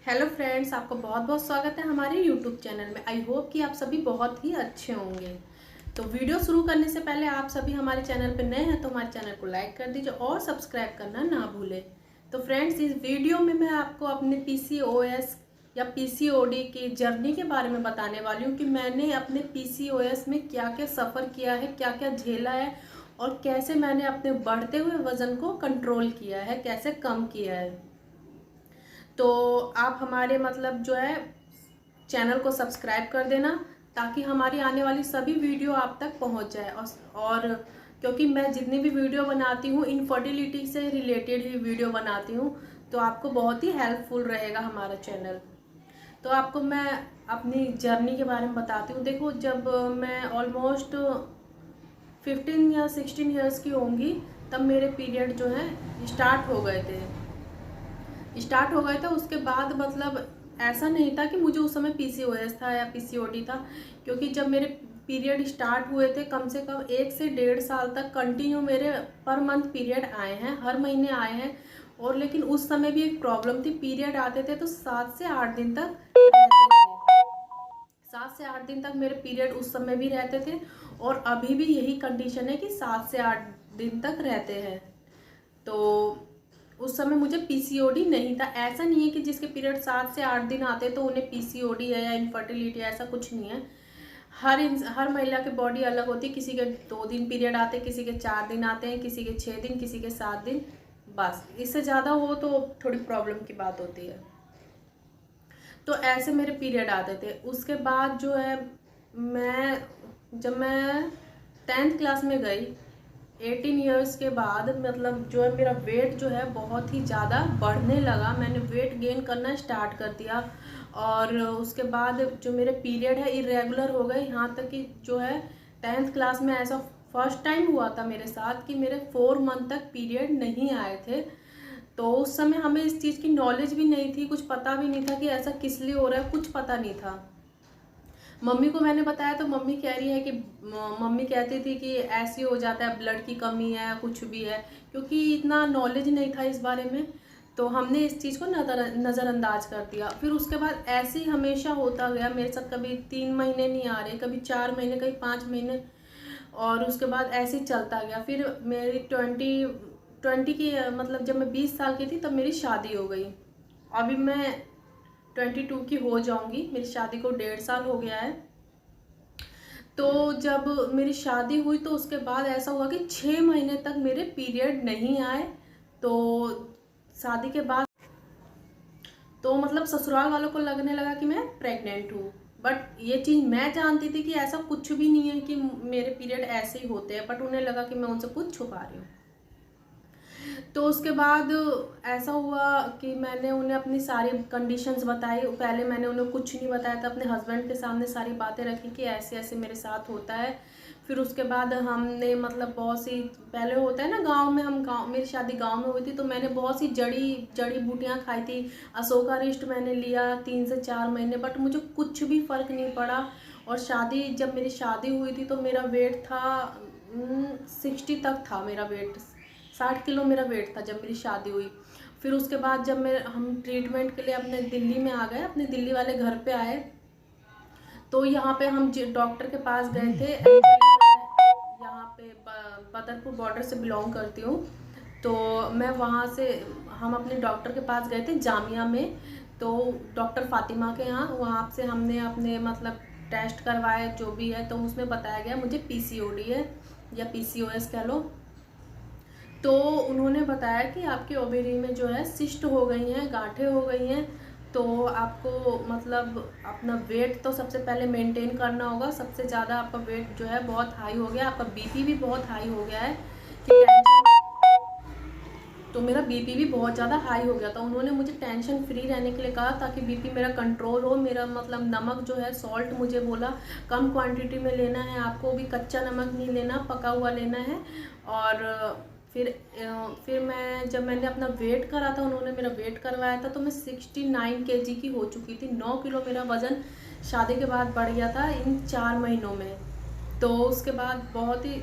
Hello friends, आपका बहुत बहुत स्वागत है हमारे यूट्यूब चैनल में। आई होप कि आप सभी बहुत ही अच्छे होंगे। तो वीडियो शुरू करने से पहले आप सभी हमारे चैनल पर नए हैं तो हमारे चैनल को लाइक कर दीजिए और सब्सक्राइब करना ना भूलें। तो फ्रेंड्स, इस वीडियो में मैं आपको अपने पीसीओएस या पीसीओडी की जर्नी के बारे में बताने वाली हूँ कि मैंने अपने पीसीओएस में क्या क्या सफ़र किया है, क्या क्या झेला है और कैसे मैंने अपने बढ़ते हुए वज़न को कंट्रोल किया है, कैसे कम किया है। तो आप हमारे जो है चैनल को सब्सक्राइब कर देना ताकि हमारी आने वाली सभी वीडियो आप तक पहुंच जाए। और क्योंकि मैं जितनी भी वीडियो बनाती हूँ इनफर्टिलिटी से रिलेटेड ही वीडियो बनाती हूँ, तो आपको बहुत ही हेल्पफुल रहेगा हमारा चैनल। तो आपको मैं अपनी जर्नी के बारे में बताती हूँ। देखो, जब मैं ऑलमोस्ट 15 या 16 ईयर्स की होंगी तब मेरे पीरियड जो है स्टार्ट हो गए थे। उसके बाद ऐसा नहीं था कि मुझे उस समय पीसीओएस था या पीसीओडी था, क्योंकि जब मेरे पीरियड स्टार्ट हुए थे कम से कम 1 से 1.5 साल तक कंटिन्यू मेरे पर मंथ पीरियड आए हैं, हर महीने आए हैं। और लेकिन उस समय भी एक प्रॉब्लम थी, पीरियड आते थे तो 7 से 8 दिन तक रहते थे। 7 से 8 दिन तक मेरे पीरियड उस समय भी रहते थे और अभी भी यही कंडीशन है कि 7 से 8 दिन तक रहते हैं। तो उस समय मुझे पीसीओडी नहीं था। ऐसा नहीं है कि जिसके पीरियड 7 से 8 दिन आते तो उन्हें पीसीओडी है या इनफर्टिलिटी है, ऐसा कुछ नहीं है। हर महिला की बॉडी अलग होती है। किसी के 2 दिन पीरियड आते हैं, किसी के 4 दिन आते हैं, किसी के 6 दिन, किसी के 7 दिन। बस इससे ज़्यादा हो तो थोड़ी प्रॉब्लम की बात होती है। तो ऐसे मेरे पीरियड आते थे। उसके बाद जो है जब मैं 10th क्लास में गई, 18 ईयर्स के बाद जो है मेरा वेट जो है बहुत ही ज़्यादा बढ़ने लगा। मैंने वेट गेन करना स्टार्ट कर दिया और उसके बाद जो मेरे पीरियड है इरेगुलर हो गए। यहाँ तक कि जो है 10th क्लास में ऐसा फर्स्ट टाइम हुआ था मेरे साथ कि मेरे 4 मंथ तक पीरियड नहीं आए थे। तो उस समय हमें इस चीज़ की नॉलेज भी नहीं थी, कुछ पता भी नहीं था कि ऐसा किस लिए हो रहा है, कुछ पता नहीं था। मम्मी को मैंने बताया तो मम्मी कह रही है कि मम्मी कहती थी कि ऐसे हो जाता है, ब्लड की कमी है, कुछ भी है, क्योंकि इतना नॉलेज नहीं था इस बारे में। तो हमने इस चीज़ को नज़रअंदाज कर दिया। फिर उसके बाद ऐसे ही हमेशा होता गया मेरे साथ। कभी 3 महीने नहीं आ रहे, कभी 4 महीने, कभी 5 महीने, और उसके बाद ऐसे ही चलता गया। फिर मेरी 20 की जब मैं 20 साल की थी तब मेरी शादी हो गई। अभी मैं 22 की हो जाऊंगी, मेरी शादी को 1.5 साल हो गया है। तो जब मेरी शादी हुई तो उसके बाद ऐसा हुआ कि 6 महीने तक मेरे पीरियड नहीं आए। तो शादी के बाद तो ससुराल वालों को लगने लगा कि मैं प्रेग्नेंट हूँ। बट ये चीज़ मैं जानती थी कि ऐसा कुछ भी नहीं है कि मेरे पीरियड ऐसे ही होते हैं, बट उन्हें लगा कि मैं उनसे कुछ छुपा रही हूँ। तो उसके बाद ऐसा हुआ कि मैंने उन्हें अपनी सारी कंडीशंस बताई। पहले मैंने उन्हें कुछ नहीं बताया था, अपने हस्बैंड के सामने सारी बातें रखी कि ऐसे ऐसे मेरे साथ होता है। फिर उसके बाद हमने बहुत सी, पहले होता है ना गांव में, मेरी शादी गांव में हुई थी तो मैंने बहुत सी जड़ी बूटियाँ खाई थी। अशोका रिष्ट मैंने लिया 3 से 4 महीने, बट मुझे कुछ भी फ़र्क नहीं पड़ा। और जब मेरी शादी हुई थी तो मेरा वेट था 60 तक था मेरा वेट, 60 किलो मेरा वेट था जब मेरी शादी हुई। फिर उसके बाद जब हम ट्रीटमेंट के लिए अपने दिल्ली में आ गए, अपने दिल्ली वाले घर पे आए, तो यहाँ पे हम डॉक्टर के पास गए थे। यहाँ पे बदरपुर बॉर्डर से बिलोंग करती हूँ, तो मैं वहाँ से हम अपने डॉक्टर के पास गए थे जामिया में। तो डॉक्टर फातिमा के यहाँ, वहाँ से हमने अपने टेस्ट करवाए जो भी है, तो उसमें बताया गया मुझे पीसीओडी है या पीसीओएस कह लो। तो उन्होंने बताया कि आपके ओवेरी में जो है सिस्ट हो गई हैं, गांठें हो गई हैं। तो आपको अपना वेट तो सबसे पहले मेंटेन करना होगा। सबसे ज़्यादा आपका वेट जो है बहुत हाई हो गया, आपका बीपी भी बहुत हाई हो गया है कि तो मेरा बीपी भी बहुत ज़्यादा हाई हो गया था। उन्होंने मुझे टेंशन फ्री रहने के लिए कहा ताकि बीपी मेरा कंट्रोल हो। मेरा नमक जो है, सॉल्ट मुझे बोला कम क्वांटिटी में लेना है, आपको भी कच्चा नमक नहीं लेना, पका हुआ लेना है। और फिर जब मैंने अपना वेट करा था, उन्होंने मेरा वेट करवाया था, तो मैं 69 kg की हो चुकी थी। 9 किलो मेरा वज़न शादी के बाद बढ़ गया था इन 4 महीनों में। तो उसके बाद बहुत ही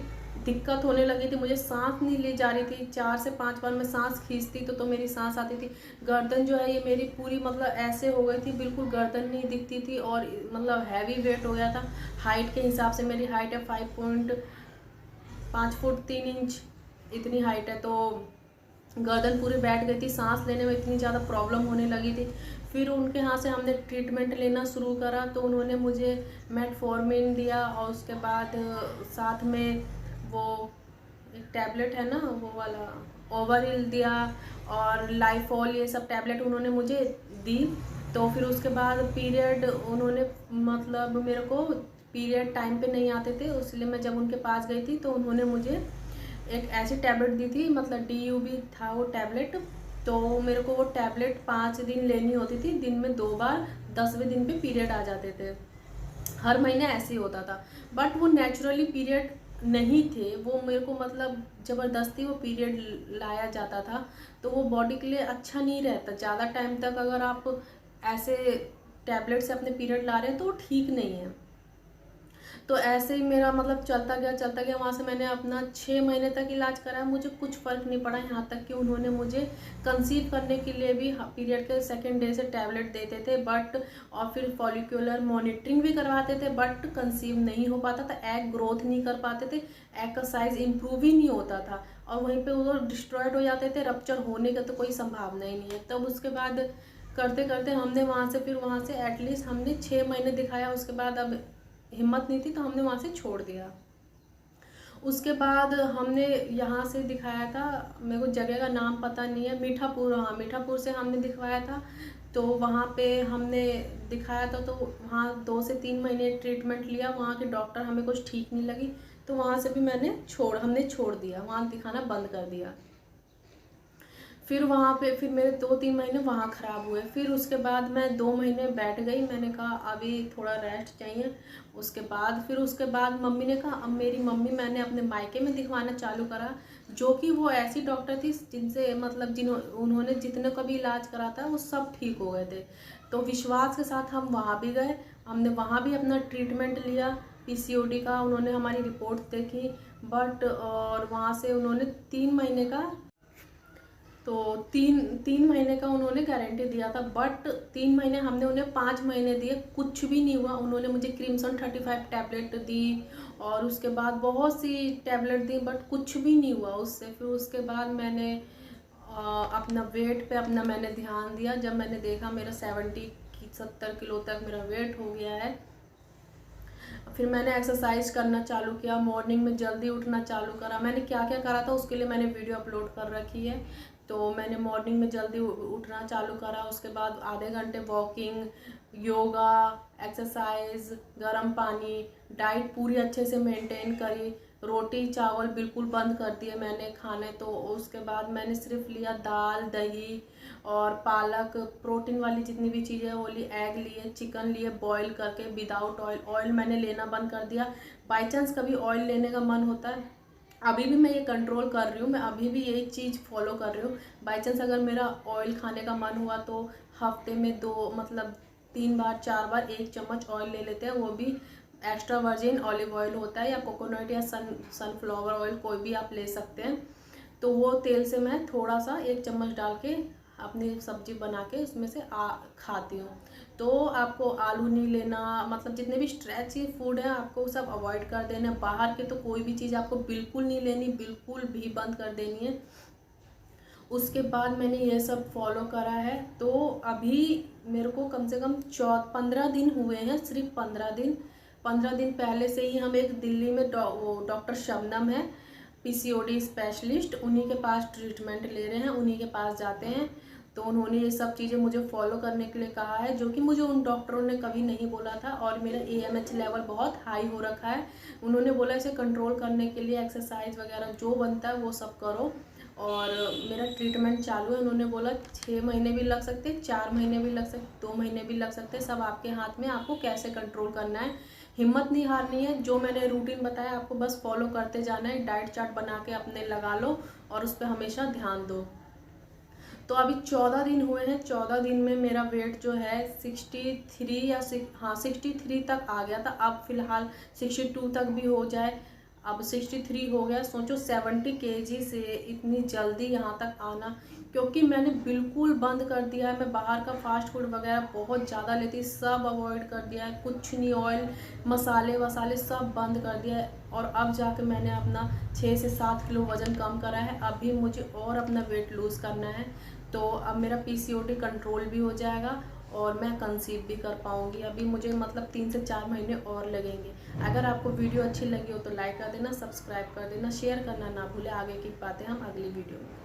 दिक्कत होने लगी थी, मुझे सांस नहीं ली जा रही थी, 4 से 5 बार मैं सांस खींचती तो मेरी सांस आती थी। गर्दन जो है ये मेरी पूरी मतलब ऐसे हो गई थी, बिल्कुल गर्दन नहीं दिखती थी और मतलब हैवी वेट हो गया था। हाइट के हिसाब से मेरी हाइट है 5 फुट 3 इंच, इतनी हाइट है, तो गर्दन पूरी बैठ गई थी, सांस लेने में इतनी ज़्यादा प्रॉब्लम होने लगी थी। फिर उनके यहाँ से हमने ट्रीटमेंट लेना शुरू करा, तो उन्होंने मुझे मेटफॉर्मिन दिया और उसके बाद साथ में वो एक टैबलेट है ना वो वाला ओवरिल दिया और लाइफॉल, ये सब टैबलेट उन्होंने मुझे दी। तो फिर उसके बाद पीरियड उन्होंने मतलब मेरे को पीरियड टाइम पे नहीं आते थे, इसलिए मैं जब उनके पास गई थी तो उन्होंने मुझे एक ऐसी टैबलेट दी थी, मतलब DUB था वो टैबलेट। तो मेरे को वो टैबलेट 5 दिन लेनी होती थी, दिन में 2 बार, 10वें दिन पे पीरियड आ जाते थे। हर महीने ऐसे ही होता था, बट वो नेचुरली पीरियड नहीं थे, वो मेरे को मतलब ज़बरदस्ती वो पीरियड लाया जाता था। तो वो बॉडी के लिए अच्छा नहीं रहता, ज़्यादा टाइम तक अगर आप ऐसे टैबलेट से अपने पीरियड ला रहे हैं तो वो ठीक नहीं है। तो ऐसे ही मेरा मतलब चलता गया। वहाँ से मैंने अपना 6 महीने तक इलाज कराया, मुझे कुछ फ़र्क नहीं पड़ा। यहाँ तक कि उन्होंने मुझे कंसीव करने के लिए भी पीरियड के सेकेंड डे से टैबलेट देते थे, बट और फिर फॉलिकुलर मॉनिटरिंग भी करवाते थे, बट कंसीव नहीं हो पाता था, एग ग्रोथ नहीं कर पाते थे, एग का साइज़ इम्प्रूव ही नहीं होता था और वहीं पर वो डिस्ट्रॉयड हो जाते थे, रप्चर होने का तो कोई संभावना ही नहीं है। तब उसके बाद करते करते हमने वहाँ से एटलीस्ट हमने 6 महीने दिखाया, उसके बाद अब हिम्मत नहीं थी तो हमने वहाँ से छोड़ दिया। उसके बाद हमने यहाँ से दिखाया था, मेरे को जगह का नाम पता नहीं है, मीठापुर, हाँ मीठापुर से हमने दिखवाया था। तो वहाँ पे हमने दिखाया था, तो वहाँ 2 से 3 महीने ट्रीटमेंट लिया, वहाँ के डॉक्टर हमें कुछ ठीक नहीं लगी, तो वहाँ से भी हमने छोड़ दिया, वहाँ दिखाना बंद कर दिया। फिर वहाँ पे फिर मेरे 2-3 महीने वहाँ ख़राब हुए। फिर उसके बाद मैं 2 महीने बैठ गई, मैंने कहा अभी थोड़ा रेस्ट चाहिए। उसके बाद मम्मी ने कहा, अब मेरी मम्मी मैंने अपने मायके में दिखवाना चालू करा, जो कि वो ऐसी डॉक्टर थी जिनसे मतलब उन्होंने जितने का भी इलाज करा था वो सब ठीक हो गए थे। तो विश्वास के साथ हम वहाँ भी गए, हमने वहाँ भी अपना ट्रीटमेंट लिया PCOD का। उन्होंने हमारी रिपोर्ट देखी, बट और वहाँ से उन्होंने 3 महीने का, तो तीन महीने का उन्होंने गारंटी दिया था, बट 3 महीने हमने उन्हें 5 महीने दिए, कुछ भी नहीं हुआ। उन्होंने मुझे क्रिम्सन 35 टैबलेट दी और उसके बाद बहुत सी टैबलेट दी, बट कुछ भी नहीं हुआ उससे। फिर उसके बाद मैंने अपना वेट पे मैंने ध्यान दिया, जब मैंने देखा मेरा 70 किलो तक मेरा वेट हो गया है। फिर मैंने एक्सरसाइज करना चालू किया, मॉर्निंग में जल्दी उठना चालू करा। मैंने क्या क्या करा था उसके लिए मैंने वीडियो अपलोड कर रखी है। तो मैंने मॉर्निंग में जल्दी उठना चालू करा, उसके बाद आधे घंटे वॉकिंग, योगा, एक्सरसाइज, गर्म पानी, डाइट पूरी अच्छे से मेंटेन करी, रोटी चावल बिल्कुल बंद कर दिए मैंने खाने। तो उसके बाद मैंने सिर्फ लिया दाल, दही और पालक, प्रोटीन वाली जितनी भी चीज़ें वो ली, एग लिए, चिकन लिए बॉईल करके विदाउट ऑयल। ऑयल मैंने लेना बंद कर दिया, बाई चांस कभी ऑयल लेने का मन होता है, अभी भी मैं ये कंट्रोल कर रही हूँ, मैं अभी भी यही चीज़ फॉलो कर रही हूँ। बाई चांस अगर मेरा ऑयल खाने का मन हुआ तो हफ्ते में 3 बार 4 बार 1 चम्मच ऑयल ले लेते हैं, वो भी एक्स्ट्रा वर्जिन ऑलिव ऑयल होता है या कोकोनट या सनफ्लावर ऑयल, कोई भी आप ले सकते हैं। तो वो तेल से मैं थोड़ा सा 1 चम्मच डाल के अपनी सब्जी बना के उसमें से खाती हूँ। तो आपको आलू नहीं लेना, मतलब जितने भी स्ट्रेची फूड है आपको सब अवॉइड कर देना। बाहर के तो कोई भी चीज़ आपको बिल्कुल नहीं लेनी, बिल्कुल भी बंद कर देनी है। उसके बाद मैंने ये सब फॉलो करा है, तो अभी मेरे को कम से कम 15 दिन हुए हैं, सिर्फ 15 दिन पहले से ही हम एक दिल्ली में डॉक्टर शबनम है PCOD स्पेशलिस्ट, उन्हीं के पास ट्रीटमेंट ले रहे हैं, उन्हीं के पास जाते हैं। तो उन्होंने ये सब चीज़ें मुझे फॉलो करने के लिए कहा है, जो कि मुझे उन डॉक्टरों ने कभी नहीं बोला था। और मेरा AMH लेवल बहुत हाई हो रखा है, उन्होंने बोला इसे कंट्रोल करने के लिए एक्सरसाइज वगैरह जो बनता है वो सब करो। और मेरा ट्रीटमेंट चालू है, उन्होंने बोला 6 महीने भी लग सकते, 4 महीने भी लग सकते, 2 महीने भी लग सकते, सब आपके हाथ में, आपको कैसे कंट्रोल करना है। हिम्मत नहीं हारनी है, जो मैंने रूटीन बताया आपको बस फॉलो करते जाना है, डाइट चार्ट बना के अपने लगा लो और उस पर हमेशा ध्यान दो। तो अभी 14 दिन हुए हैं, 14 दिन में मेरा वेट जो है 63 तक आ गया था। अब फिलहाल 62 तक भी हो जाए, अब 63 हो गया। सोचो 70 केजी से इतनी जल्दी यहाँ तक आना, क्योंकि मैंने बिल्कुल बंद कर दिया है। मैं बाहर का फास्ट फूड वगैरह बहुत ज़्यादा लेती, सब अवॉइड कर दिया है, कुछ नहीं, ऑयल मसाले वसाले सब बंद कर दिया है। और अब जाके मैंने अपना 6 से 7 किलो वज़न कम करा है। अभी मुझे और अपना वेट लूज़ करना है, तो अब मेरा पीसीओडी कंट्रोल भी हो जाएगा और मैं कंसीव भी कर पाऊँगी। अभी मुझे मतलब 3 से 4 महीने और लगेंगे। अगर आपको वीडियो अच्छी लगी हो तो लाइक कर देना, सब्सक्राइब कर देना, शेयर करना ना भूलें। आगे की बातें हम अगली वीडियो में